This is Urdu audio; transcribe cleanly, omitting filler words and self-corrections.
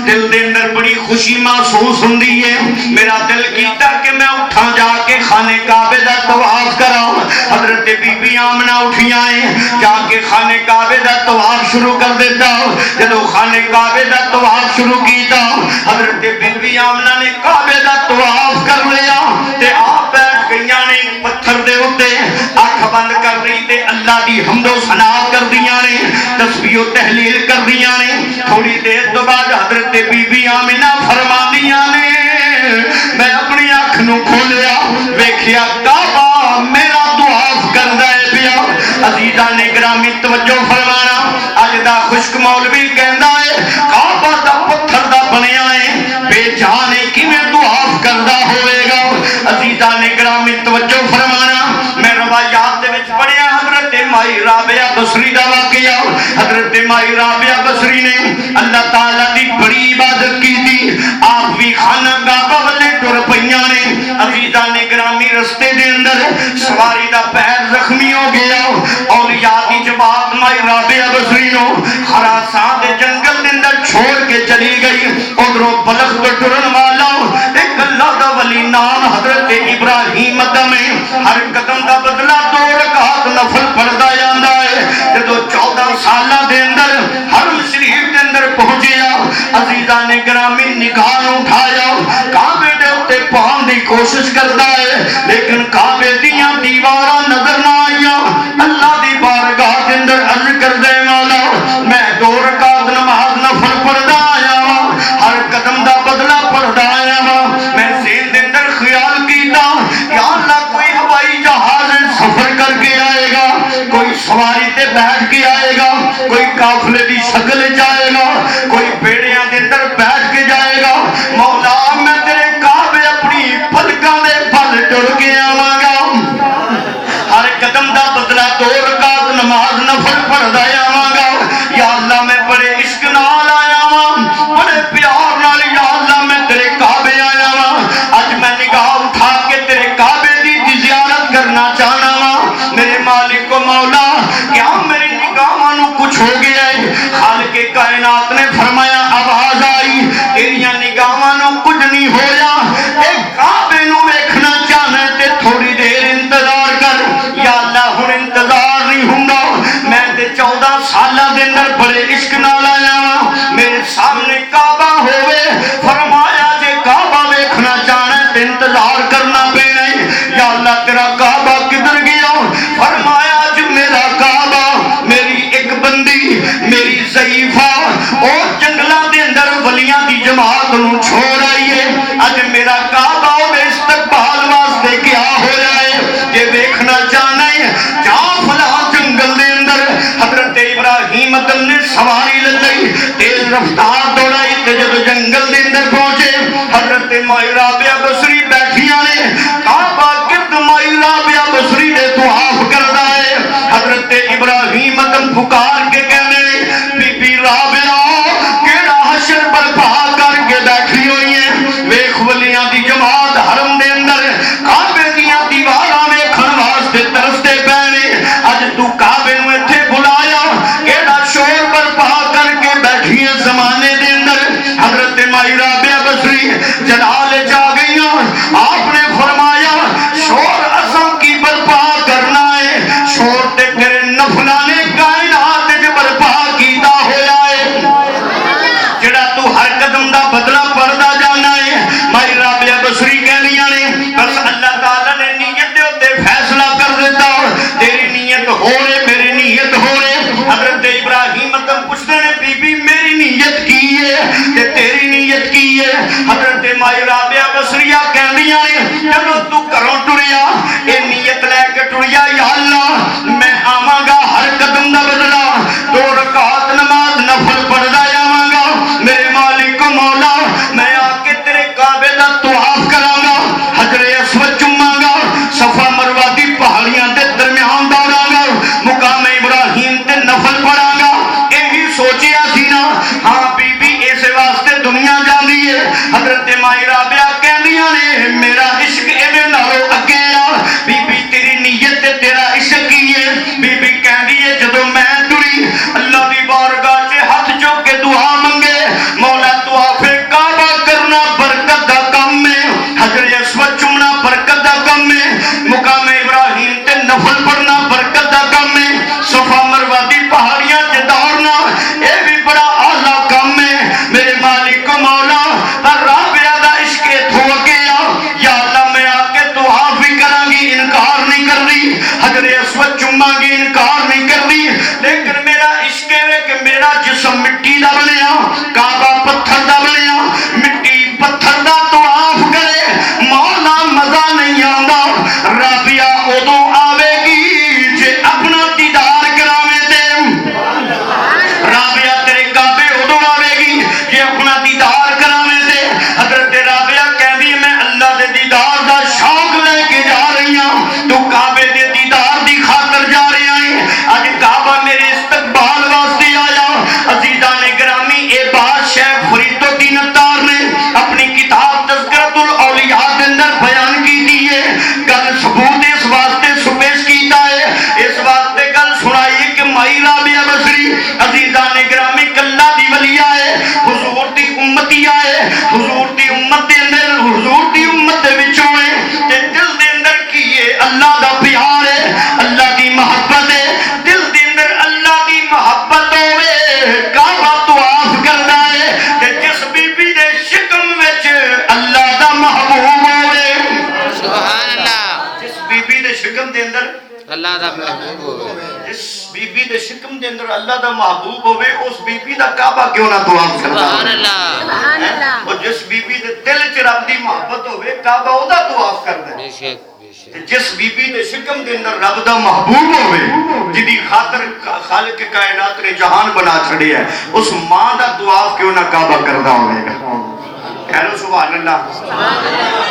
دل دے اندر بڑی خوشی محسوس ہوندی ہے. میرا دل کیتا کہ میں اٹھاں جا کے خانے کعبے دا طواف کراں. حضرت بی بی آمنہ اٹھیاں ہیں, جا کے خانے کعبے دا طواف شروع کر دیتا. جدو خانے کعبے دا طواف شروع کیتا, حضرت بی بی آمنہ نے کعبے دا طواف کر لیا تے آپ بیٹھ گئیاں نے پتھر دے اتے, آنکھ بند کر رہی تے اللہ دی حمد و ثنا کر دیاں نے, تسبیح و تحلیل کر دیاں نے. تھوڑی دیر تو بعد حضرت بی بی آمنہ فرماندیاں نے, میں اپنی آنکھ نو کھولیا, ویکھیا کعبہ میرا طواف کردا ہے پیا. عزیزاں نے گرامی توجہ فرمانا, اج دا خشک مولوی کہندا ہے کعبہ دا پتھر دا بنیا ہے, بے جان کیویں طواف کردا ہوے گا. عزیزاں نے گرامی توجہ فرمانا, میں روایات دے وچ پڑھیا حضرت مائی رابعہ بصری دا واقعہ. حضرت مائی رابعہ بصری نے اللہ تعالی دی بڑی عبادت کی تھی, آپ بھی خانہ کعبہ والے ٹر پئیاں نے. عزیزاں نے گرامی رستے دے اندر سواری دا پیر زخمی ہو گیا, اور یادی جماعت مائی رابعہ بصری نو خراسان دے جنگل دے اندر چھوڑ کے چلی گئی. ادھروں بلخ تو ٹرن والا ایک اللہ دا ولی نام حضرت ابراہیم ادم ہے, ہر قدم دا بدلہ 2 رکعت نفل پڑھدا جاندا ہے. جدو 14 سالاں دے اندر حرم شریف دے اندر پہنچیا, عزیزاں نے گرامی نگاہ اٹھایا, کعبے دے اوتے پہنچ دی کوشش کردا ہے, لیکن کعبے دیاں دیواراں نظر نہ آئیاں. اللہ دی بارگاہ دے اندر عرض کردے مولا میں 2 رکعت نماز نفل پڑھدا آیا ہاں, ہر قدم دا بدلہ پڑھدا آیا ہاں. میں ذہن دے اندر خیال کیتا یا اللہ کوئی ہوائی جہاز سفر کر کے آئے گا, کوئی سواری تے بیٹھ کے آئے گا, کوئی قافلے دی شکل جائے گا, کوئی بیڑیاں دے اندر بیٹھ کے جائے گا. مولا میں تیرے کعبے اپنی پلکاں دے پل ٹر کے آواں گا, ہر قدم دا بدلہ 2 رکعت نماز نفل پڑھدا آواں گا. یا اللہ میں بڑے عشق نال آیا ہاں, بڑے پیار نال یا اللہ میں تیرے کعبے آیا ہاں. اج میں نگاہ اٹھا کے تیرے کعبے دی زیارت کرنا چاہنا ہاں. میرے مالک و مولا کیا میری نگاہاں نو کچھ ہو گیا ہے؟ خالق کائنات نے فرمایا آواز آئی, تیریاں نگاہاں نو کچھ نہیں ہویا, ایک کعبے نو ویکھنا چاہنا تے تھوڑی دیر انتظار کر. یا اللہ ہن انتظار نہیں ہوندا, میں تے 14 سالاں دے اندر بڑے عشق نال آیا ہاں, میرے سامنے کعبہ ہوے. فرمایا جے کعبہ ویکھنا چاہنا تے انتظار کرنا پینا ہے. یا اللہ تیرا کعبہ کدھر گیا؟ فرمایا جو میرا کعبہ میری ایک بندی میری ضعیفہ اور جنگلاں دے اندر ولیاں دی جماعت نو چھوڑ آئی ہے. اج میرا کعبہ اور استقبال واسطے کیا ہویا ہے, یہ دیکھنا چاہنا ہے. جا فلاں جنگل دے اندر حضرت ابراہیم ادم نے سواری لئی, تیز رفتار دوڑائی تے جب جنگل دے اندر پہنچے حضرت مائی رابعہ بصری بیٹھیاں نے کعبہ گرد مائی رابعہ بصری دے طواف کردا ہے. حضرت ابراہیم ادم پکار کے کہنے بی بی رابعہ کیڑا حشر برپا کر کے بیٹھی ہوئی ہے, ویکھ ولیاں دی جماعت حرم دے اندر کعبے دیاں دیواراں ویکھن واسطے ترستے پے نے. اج تو کعبے نو ایتھے بلایا, کیڑا شور برپا کر کے بیٹھی ہے زمانے دے اندر. حضرت مائی رابعہ بصری جلال جا گئیاں, آپ نے فرمایا شور اساں کی برپا کرنا ہے, شور تے تیرے نفلاں نے کائنات وچ برپا کیتا ہویا ہے, جڑا تو ہر قدم دا بدلہ پڑھدا جانا ہے. مائی رابعہ بصری کہندیاں نے بس اللہ تعالی نے نیت دے اوتے فیصلہ کر دیتا, تیری نیت ہو رے میری نیت ہو رے. حضرت ابراہیم ادم پوچھتے نے بی بی میری نیت کی ہے تے تیری نیت کی ہے؟ حضرت مائی رابعہ بصریہ کہندیاں نے جدوں تو گھروں ٹریا اے نیت لے کے ٹریا یا اللہ میں آواں گا ہر قدم دا بدلہ 2 رکعت نماز نفل پڑھدا آواں گا. میرے مالک و مولا میں آ کے تیرے کعبے دا طواف کراں گا, حجر اسود چوماں گا, صفا مروہ دی پہاڑیاں دے درمیان دوڑاں گا, مقام ابراہیم تے نفل پڑھاں گا. یہی سوچیا سی نا ہاں بی بی اس واسطے دنیا جاندی ہے. حضرت مائی رابعہ کہندیاں نے میرا عشق ایویں نالوں اگے آ, بی بی تیری نیت تے تیرا عشق کی ہے. بی بی کہندی ہے جدوں میں ٹری اللہ دی بارگاہ 'چ ہاتھ چوک کے دعا منگے مولا دعا دے شکم دے اندر اللہ دا محبوب ہوئے اس بی بی دا کعبہ کیوں نہ طواف کرتا سبحان اللہ اور جس بی بی دے دل چ رب دی محبت ہوئے کعبہ او دا طواف کرتا ہے بے شک بے شک جس بی بی دے شکم دے اندر رب دا محبوب ہوئے جدی خاطر خالق کائنات نے جہان بنا چھڑے ہے اس ماں دا طواف کیوں نہ کعبہ کرتا ہوئے گا کہہ لو سبحان اللہ